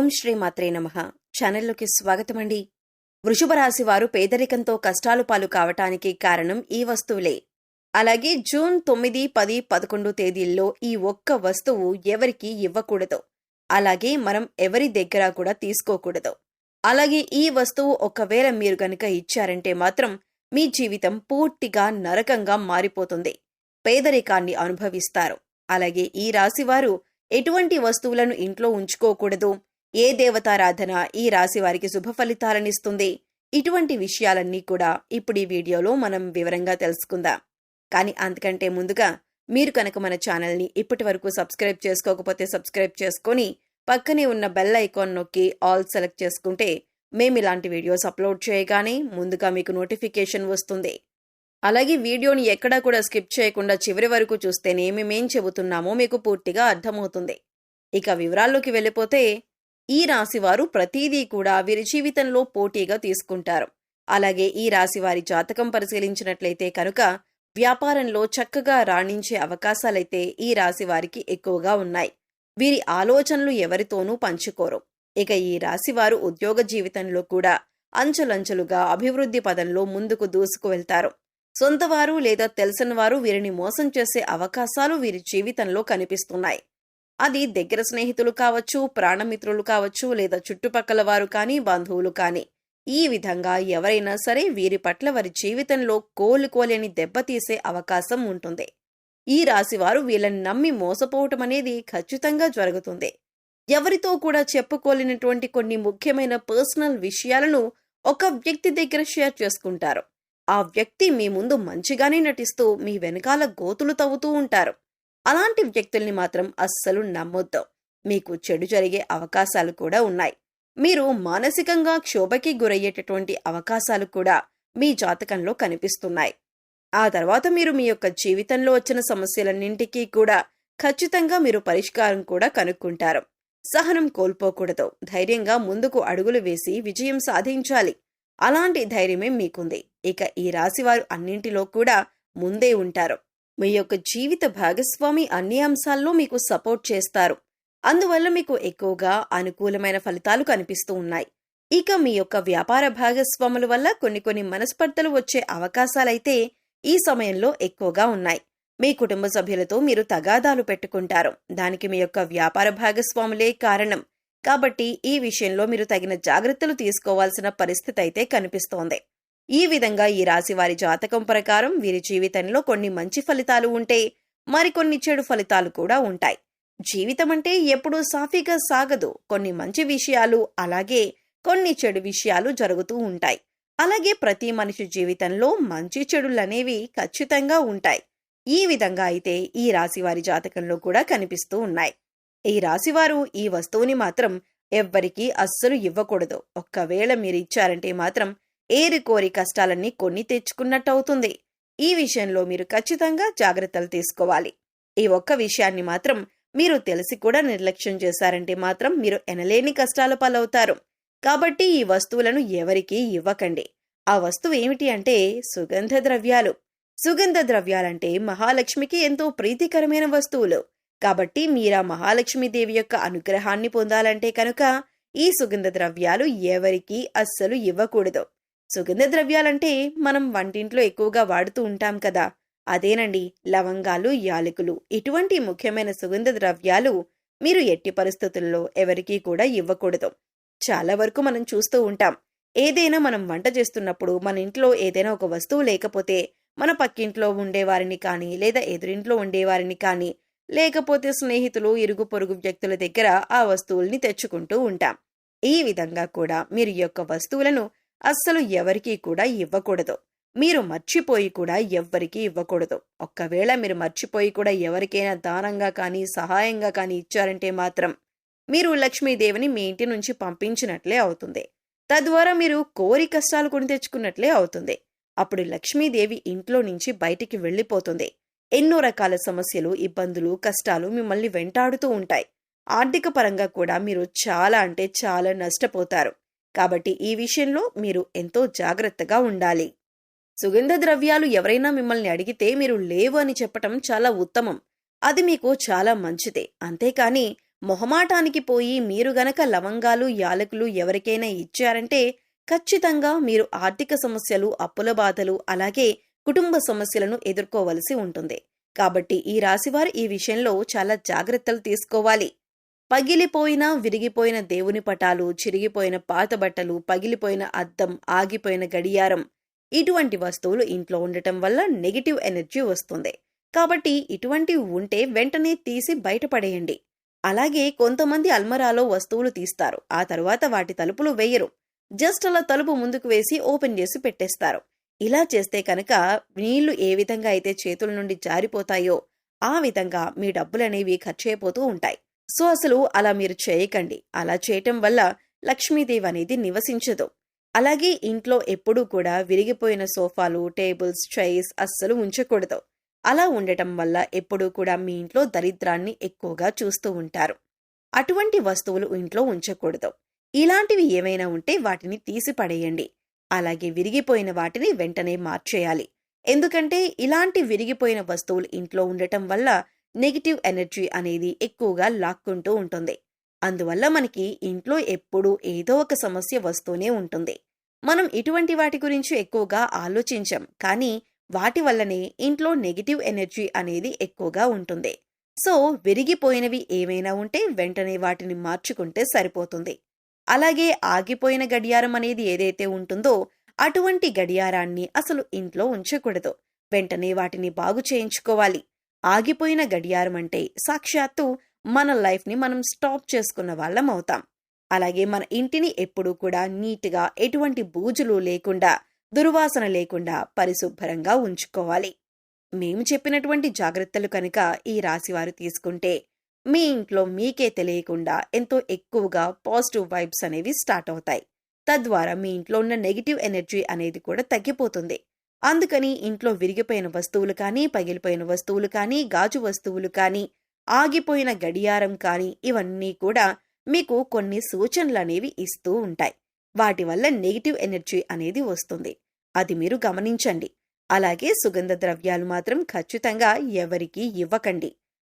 ఓం శ్రీ మాత్రే నమః. ఛానల్లోకి స్వాగతమండి. వృషభ రాశి వారు పేదరికంతో కష్టాలు పాలు కావటానికి కారణం ఈ వస్తువులే. అలాగే జూన్ 9, 10, 11 తేదీల్లో ఈ ఒక్క వస్తువు ఎవరికి ఇవ్వకూడదు. అలాగే మనం ఎవరి దగ్గర కూడా తీసుకోకూడదు. అలాగే ఈ వస్తువు ఒకవేళ మీరు గనుక ఇచ్చారంటే మాత్రం మీ జీవితం పూర్తిగా నరకంగా మారిపోతుంది. పేదరికాన్ని అనుభవిస్తారు. అలాగే ఈ రాశివారు ఎటువంటి వస్తువులను ఇంట్లో ఉంచుకోకూడదు, ఏ దేవతారాధన ఈ రాశి వారికి శుభ ఫలితాలనిస్తుంది, ఇటువంటి విషయాలన్నీ కూడా ఇప్పుడు ఈ వీడియోలో మనం వివరంగా తెలుసుకుందాం. కానీ అంతకంటే ముందుగా మీరు కనుక మన ఛానల్ని ఇప్పటి వరకు సబ్స్క్రైబ్ చేసుకోకపోతే సబ్స్క్రైబ్ చేసుకొని పక్కనే ఉన్న బెల్ ఐకాన్ నొక్కి ఆల్ సెలెక్ట్ చేసుకుంటే మేము ఇలాంటి వీడియోస్ అప్లోడ్ చేయగానే ముందుగా మీకు నోటిఫికేషన్ వస్తుంది. అలాగే వీడియోని ఎక్కడా కూడా స్కిప్ చేయకుండా చివరి వరకు చూస్తేనే మేమేం చెబుతున్నామో మీకు పూర్తిగా అర్థమవుతుంది. ఇక వివరాల్లోకి వెళ్ళిపోతే ఈ రాశివారు ప్రతిదీ కూడా వీరి జీవితంలో పోటీగా తీసుకుంటారు. అలాగే ఈ రాశివారి జాతకం పరిశీలించినట్లయితే కనుక వ్యాపారంలో చక్కగా రాణించే అవకాశాలైతే ఈ రాశివారికి ఎక్కువగా ఉన్నాయి. వీరి ఆలోచనలు ఎవరితోనూ పంచుకోరు. ఇక ఈ రాశివారు ఉద్యోగ జీవితంలో కూడా అంచెలంచెలుగా అభివృద్ధి పదంలో ముందుకు దూసుకు వెళ్తారు. సొంతవారు లేదా తెలిసిన వారు వీరిని మోసం చేసే అవకాశాలు వీరి జీవితంలో కనిపిస్తున్నాయి. అది దగ్గర స్నేహితులు కావచ్చు, ప్రాణమిత్రులు కావచ్చు, లేదా చుట్టుపక్కల వారు కానీ, బంధువులు కానీ, ఈ విధంగా ఎవరైనా సరే వీరి పట్ల వారి జీవితంలో కోలుకోలేని దెబ్బతీసే అవకాశం ఉంటుంది. ఈ రాశివారు వీళ్ళని నమ్మి మోసపోవటం అనేది ఖచ్చితంగా జరుగుతుంది. ఎవరితో కూడా చెప్పుకోలేనటువంటి కొన్ని ముఖ్యమైన పర్సనల్ విషయాలను ఒక వ్యక్తి దగ్గర షేర్ చేసుకుంటారు. ఆ వ్యక్తి మీ ముందు మంచిగానే నటిస్తూ మీ వెనకాల గోతులు తవ్వుతూ ఉంటారు. అలాంటి వ్యక్తుల్ని మాత్రం అస్సలు నమ్మొద్దు. మీకు చెడు జరిగే అవకాశాలు కూడా ఉన్నాయి. మీరు మానసికంగా క్షోభకి గురయ్యేటటువంటి అవకాశాలు కూడా మీ జాతకంలో కనిపిస్తున్నాయి. ఆ తర్వాత మీరు మీ యొక్క జీవితంలో వచ్చిన సమస్యలన్నింటికీ కూడా ఖచ్చితంగా మీరు పరిష్కారం కూడా కనుక్కుంటారు. సహనం కోల్పోకూడదు. ధైర్యంగా ముందుకు అడుగులు వేసి విజయం సాధించాలి. అలాంటి ధైర్యమే మీకుంది. ఇక ఈ రాశివారు అన్నింటిలో కూడా ముందే ఉంటారు. మీ యొక్క జీవిత భాగస్వామి అన్ని అంశాల్లో మీకు సపోర్ట్ చేస్తారు. అందువల్ల మీకు ఎక్కువగా అనుకూలమైన ఫలితాలు కనిపిస్తూ ఉన్నాయి. ఇక మీ యొక్క వ్యాపార భాగస్వాముల వల్ల కొన్ని మనస్పర్ధలు వచ్చే అవకాశాలైతే ఈ సమయంలో ఎక్కువగా ఉన్నాయి. మీ కుటుంబ సభ్యులతో మీరు తగాదాలు పెట్టుకుంటారు. దానికి మీ యొక్క వ్యాపార భాగస్వాములే కారణం. కాబట్టి ఈ విషయంలో మీరు తగిన జాగ్రత్తలు తీసుకోవాల్సిన పరిస్థితి అయితే కనిపిస్తోంది. ఈ విధంగా ఈ రాశి వారి జాతకం ప్రకారం వీరి జీవితంలో కొన్ని మంచి ఫలితాలు ఉంటే మరికొన్ని చెడు ఫలితాలు కూడా ఉంటాయి. జీవితం అంటే ఎప్పుడూ సాఫీగా సాగదు. కొన్ని మంచి విషయాలు అలాగే కొన్ని చెడు విషయాలు జరుగుతూ ఉంటాయి. అలాగే ప్రతి మనిషి జీవితంలో మంచి చెడులనేవి ఖచ్చితంగా ఉంటాయి. ఈ విధంగా అయితే ఈ రాశి వారి జాతకంలో కూడా కనిపిస్తూ ఉన్నాయి. ఈ రాశివారు ఈ వస్తువుని మాత్రం ఎవ్వరికీ అస్సలు ఇవ్వకూడదు. ఒక్కవేళ మీరు ఇచ్చారంటే మాత్రం ఏరికోరి కష్టాలన్నీ కొని తెచ్చుకున్నట్టవుతుంది. ఈ విషయంలో మీరు ఖచ్చితంగా జాగ్రత్తలు తీసుకోవాలి. ఈ ఒక్క విషయాన్ని మాత్రం మీరు తెలిసి కూడా నిర్లక్ష్యం చేశారంటే మాత్రం మీరు ఎనలేని కష్టాల పాలవుతారు. కాబట్టి ఈ వస్తువులను ఎవరికీ ఇవ్వకండి. ఆ వస్తువు ఏమిటి అంటే సుగంధ ద్రవ్యాలు. సుగంధ ద్రవ్యాలంటే మహాలక్ష్మికి ఎంతో ప్రీతికరమైన వస్తువులు. కాబట్టి మీరా మహాలక్ష్మీదేవి యొక్క అనుగ్రహాన్ని పొందాలంటే కనుక ఈ సుగంధ ద్రవ్యాలు ఎవరికీ అస్సలు ఇవ్వకూడదు. సుగంధ ద్రవ్యాలంటే మనం వంటింట్లో ఎక్కువగా వాడుతూ ఉంటాం కదా, అదేనండి లవంగాలు, యాలకులు. ఇటువంటి ముఖ్యమైన సుగంధ ద్రవ్యాలు మీరు ఎట్టి పరిస్థితుల్లో ఎవరికీ కూడా ఇవ్వకూడదు. చాలా వరకు మనం చూస్తూ ఉంటాం, ఏదైనా మనం వంట చేస్తున్నప్పుడు మన ఇంట్లో ఏదైనా ఒక వస్తువు లేకపోతే మన పక్కింట్లో ఉండేవారిని కానీ, లేదా ఎదురింట్లో ఉండేవారిని కానీ, లేకపోతే స్నేహితులు, ఇరుగు పొరుగు వ్యక్తుల దగ్గర ఆ వస్తువుల్ని తెచ్చుకుంటూ ఉంటాం. ఈ విధంగా కూడా మీరు ఈ యొక్క వస్తువులను అస్సలు ఎవరికీ కూడా ఇవ్వకూడదు. మీరు మర్చిపోయి కూడా ఎవ్వరికీ ఇవ్వకూడదు. ఒక్కవేళ మీరు మర్చిపోయి కూడా ఎవరికైనా దానంగా కానీ, సహాయంగా కానీ ఇచ్చారంటే మాత్రం మీరు లక్ష్మీదేవిని మీ ఇంటి నుంచి పంపించినట్లే అవుతుంది. తద్వారా మీరు కోరి కష్టాలు కొని తెచ్చుకున్నట్లే అవుతుంది. అప్పుడు లక్ష్మీదేవి ఇంట్లో నుంచి బయటికి వెళ్ళిపోతుంది. ఎన్నో రకాల సమస్యలు, ఇబ్బందులు, కష్టాలు మిమ్మల్ని వెంటాడుతూ ఉంటాయి. ఆర్థిక పరంగా కూడా మీరు చాలా అంటే చాలా నష్టపోతారు. కాబట్టి ఈ విషయంలో మీరు ఎంతో జాగ్రత్తగా ఉండాలి. సుగంధ ద్రవ్యాలు ఎవరైనా మిమ్మల్ని అడిగితే మీరు లేవు అని చెప్పటం చాలా ఉత్తమం. అది మీకు చాలా మంచిదే. అంతేకాని మొహమాటానికి పోయి మీరు గనక లవంగాలు, యాలకులు ఎవరికైనా ఇచ్చారంటే ఖచ్చితంగా మీరు ఆర్థిక సమస్యలు, అప్పుల బాధలు, అలాగే కుటుంబ సమస్యలను ఎదుర్కోవలసి ఉంటుంది. కాబట్టి ఈ రాశివారు ఈ విషయంలో చాలా జాగ్రత్తలు తీసుకోవాలి. పగిలిపోయిన, విరిగిపోయిన దేవుని పటాలు, చిరిగిపోయిన పాత బట్టలు, పగిలిపోయిన అద్దం, ఆగిపోయిన గడియారం ఇటువంటి వస్తువులు ఇంట్లో ఉండటం వల్ల నెగెటివ్ ఎనర్జీ వస్తుంది. కాబట్టి ఇటువంటివి ఉంటే వెంటనే తీసి బయటపడేయండి. అలాగే కొంతమంది అల్మరాలో వస్తువులు తీస్తారు, ఆ తరువాత వాటి తలుపులు వేయరు. జస్ట్ అలా తలుపు ముందుకు వేసి ఓపెన్ చేసి పెట్టేస్తారు. ఇలా చేస్తే కనుక నీళ్లు ఏ విధంగా అయితే చేతుల నుండి జారిపోతాయో ఆ విధంగా మీ డబ్బులనేవి ఖర్చయిపోతూ ఉంటాయి. సో అసలు అలా మీరు చేయకండి. అలా చేయటం వల్ల లక్ష్మీదేవి అనేది నివసించదు. అలాగే ఇంట్లో ఎప్పుడూ కూడా విరిగిపోయిన సోఫాలు, టేబుల్స్, చైర్స్ అస్సలు ఉంచకూడదు. అలా ఉండటం వల్ల ఎప్పుడూ కూడా మీ ఇంట్లో దరిద్రాన్ని ఎక్కువగా చూస్తూ ఉంటారు. అటువంటి వస్తువులు ఇంట్లో ఉంచకూడదు. ఇలాంటివి ఏమైనా ఉంటే వాటిని తీసి పడేయండి. అలాగే విరిగిపోయిన వాటిని వెంటనే మార్చేయాలి. ఎందుకంటే ఇలాంటి విరిగిపోయిన వస్తువులు ఇంట్లో ఉండటం వల్ల నెగిటివ్ ఎనర్జీ అనేది ఎక్కువగా లాక్కుంటూ ఉంటుంది. అందువల్ల మనకి ఇంట్లో ఎప్పుడూ ఏదో ఒక సమస్య వస్తూనే ఉంటుంది. మనం ఇటువంటి వాటి గురించి ఎక్కువగా ఆలోచించం, కానీ వాటి వల్లనే ఇంట్లో నెగిటివ్ ఎనర్జీ అనేది ఎక్కువగా ఉంటుంది. సో విరిగిపోయినవి ఏమైనా ఉంటే వెంటనే వాటిని మార్చుకుంటే సరిపోతుంది. అలాగే ఆగిపోయిన గడియారం అనేది ఏదైతే ఉంటుందో అటువంటి గడియారాన్ని అసలు ఇంట్లో ఉంచకూడదు. వెంటనే వాటిని బాగు చేయించుకోవాలి. ఆగిపోయిన గడియారం అంటే సాక్షాత్తు మన లైఫ్ని మనం స్టాప్ చేసుకున్న వాళ్ళం అవుతాం. అలాగే మన ఇంటిని ఎప్పుడూ కూడా నీట్గా, ఎటువంటి బూజులు లేకుండా, దుర్వాసన లేకుండా పరిశుభ్రంగా ఉంచుకోవాలి. మేము చెప్పినటువంటి జాగ్రత్తలు కనుక ఈ రాశివారు తీసుకుంటే మీ ఇంట్లో మీకే తెలియకుండా ఎంతో ఎక్కువగా పాజిటివ్ వైబ్స్ అనేవి స్టార్ట్ అవుతాయి. తద్వారా మీ ఇంట్లో ఉన్న నెగిటివ్ ఎనర్జీ అనేది కూడా తగ్గిపోతుంది. అందుకని ఇంట్లో విరిగిపోయిన వస్తువులు కానీ, పగిలిపోయిన వస్తువులు కానీ, గాజు వస్తువులు కానీ, ఆగిపోయిన గడియారం కానీ ఇవన్నీ కూడా మీకు కొన్ని సూచనలు అనేవి ఇస్తూ ఉంటాయి. వాటి వల్ల నెగిటివ్ ఎనర్జీ అనేది వస్తుంది. అది మీరు గమనించండి. అలాగే సుగంధ ద్రవ్యాలు మాత్రం ఖచ్చితంగా ఎవరికీ ఇవ్వకండి.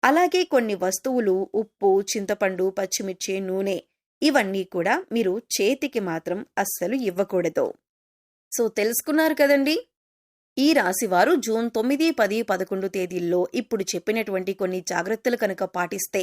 అలాగే కొన్ని వస్తువులు ఉప్పు, చింతపండు, పచ్చిమిర్చి, నూనె ఇవన్నీ కూడా మీరు చేతికి మాత్రం అస్సలు ఇవ్వకూడదు. సో తెలుసుకున్నారు కదండి. ఈ రాశివారు జూన్ 9, 10, 11 తేదీల్లో ఇప్పుడు చెప్పినటువంటి కొన్ని జాగ్రత్తలు కనుక పాటిస్తే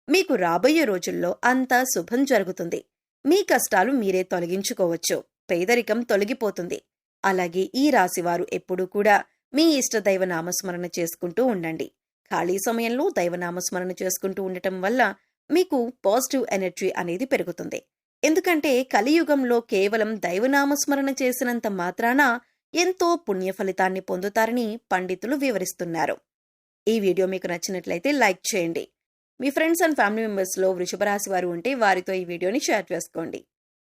మీకు రాబోయే రోజుల్లో అంతా శుభం జరుగుతుంది. మీ కష్టాలు మీరే తొలగించుకోవచ్చు. పేదరికం తొలగిపోతుంది. అలాగే ఈ రాశివారు ఎప్పుడూ కూడా మీ ఇష్టదైవ నామస్మరణ చేసుకుంటూ ఉండండి. ఖాళీ సమయంలో దైవనామస్మరణ చేసుకుంటూ ఉండటం వల్ల మీకు పాజిటివ్ ఎనర్జీ అనేది పెరుగుతుంది. ఎందుకంటే కలియుగంలో కేవలం దైవనామస్మరణ చేసినంత మాత్రాన ఎంతో పుణ్య ఫలితాన్ని పొందుతారని పండితులు వివరిస్తున్నారు. ఈ వీడియో మీకు నచ్చినట్లయితే లైక్ చేయండి. మీ ఫ్రెండ్స్ అండ్ ఫ్యామిలీ మెంబర్స్లో వృషభ రాశి వారు ఉంటే వారితో ఈ వీడియోని షేర్ చేసుకోండి.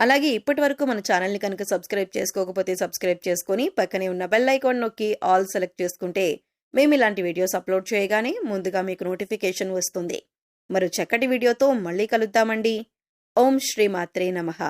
అలాగే ఇప్పటి వరకు మన ఛానల్ని కనుక సబ్స్క్రైబ్ చేసుకోకపోతే సబ్స్క్రైబ్ చేసుకొని పక్కనే ఉన్న బెల్ ఐకాన్ నొక్కి ఆల్ సెలెక్ట్ చేసుకుంటే మేము ఇలాంటి వీడియోస్ అప్లోడ్ చేయగానే ముందుగా మీకు నోటిఫికేషన్ వస్తుంది. మరో చక్కటి వీడియోతో మళ్ళీ కలుద్దామండి. ఓం శ్రీ మాత్రే నమః.